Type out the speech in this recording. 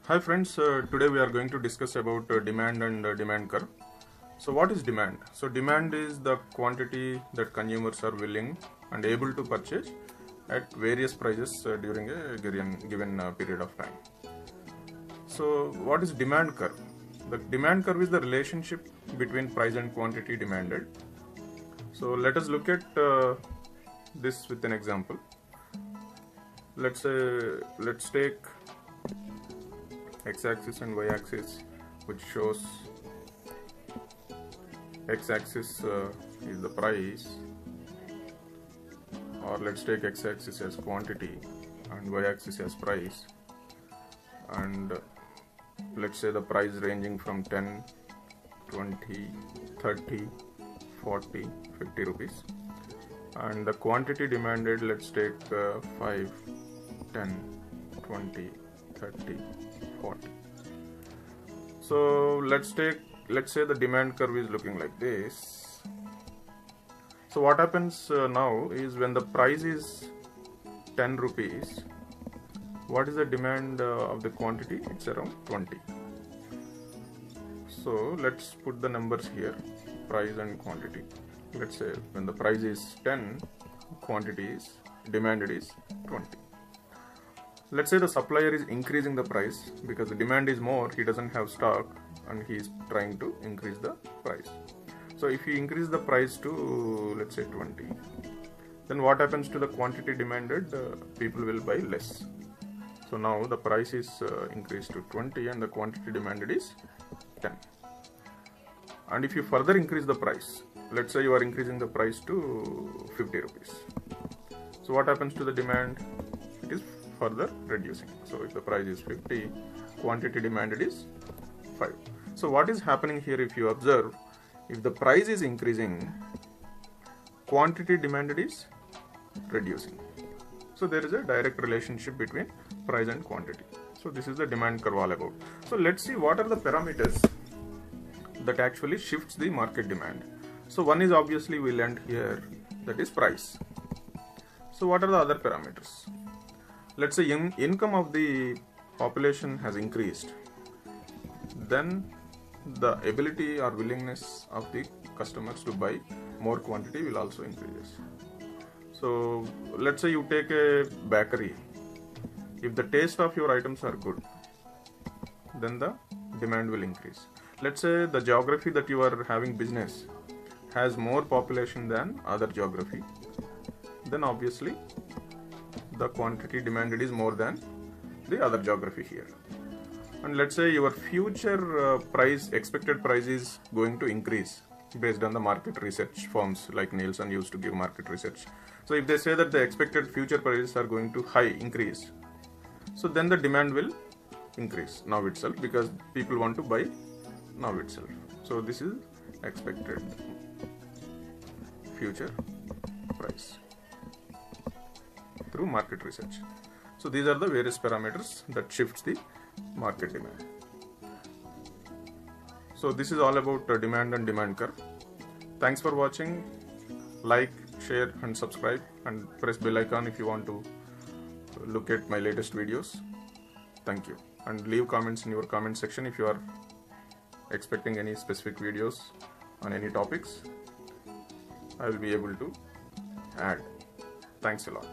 Hi friends, today we are going to discuss about demand and demand curve. So what is demand? So demand is the quantity that consumers are willing and able to purchase at various prices during a given period of time. So what is demand curve? The demand curve is the relationship between price and quantity demanded. So let us look at this with an example. Let's take x-axis and y-axis, which shows x-axis is the price, or let's take x-axis as quantity and y-axis as price, and let's say the price ranging from 10, 20, 30, 40, 50 rupees, and the quantity demanded, let's take 5, 10, 20, 30, 40. So let's say the demand curve is looking like this. So what happens now is when the price is 10 rupees, what is the demand of the quantity? It's around 20. So let's put the numbers here, price and quantity. Let's say when the price is 10, quantity is demanded is 20. Let's say the supplier is increasing the price because the demand is more, he doesn't have stock and he is trying to increase the price. So if he increase the price to, let's say, 20, then what happens to the quantity demanded? People will buy less. So now the price is increased to 20 and the quantity demanded is 10. And if you further increase the price, let's say you are increasing the price to 50 rupees. So what happens to the demand? It is further reducing. So if the price is 50, quantity demanded is 5. So what is happening here, if you observe, if the price is increasing, quantity demanded is reducing. So there is a direct relationship between price and quantity. So this is the demand curve all about. So let's see what are the parameters that actually shifts the market demand. So one is obviously we learned here, that is price. So what are the other parameters? Let's say income of the population has increased, then the ability or willingness of the customers to buy more quantity will also increase. So let's say you take a bakery. If the taste of your items are good, then the demand will increase. Let's say the geography that you are having business has more population than other geography, then obviously the quantity demanded is more than the other geography here. And let's say your future expected price is going to increase based on the market research firms like Nielsen used to give market research. So if they say that the expected future prices are going to increase, so then the demand will increase now itself because people want to buy now itself. So this is expected future price through market research. So these are the various parameters that shifts the market demand. So this is all about demand and demand curve. Thanks for watching. Like, share and subscribe, and press bell icon if you want to look at my latest videos. Thank you, and leave comments in your comment section if you are expecting any specific videos on any topics. I will be able to add. Thanks a lot.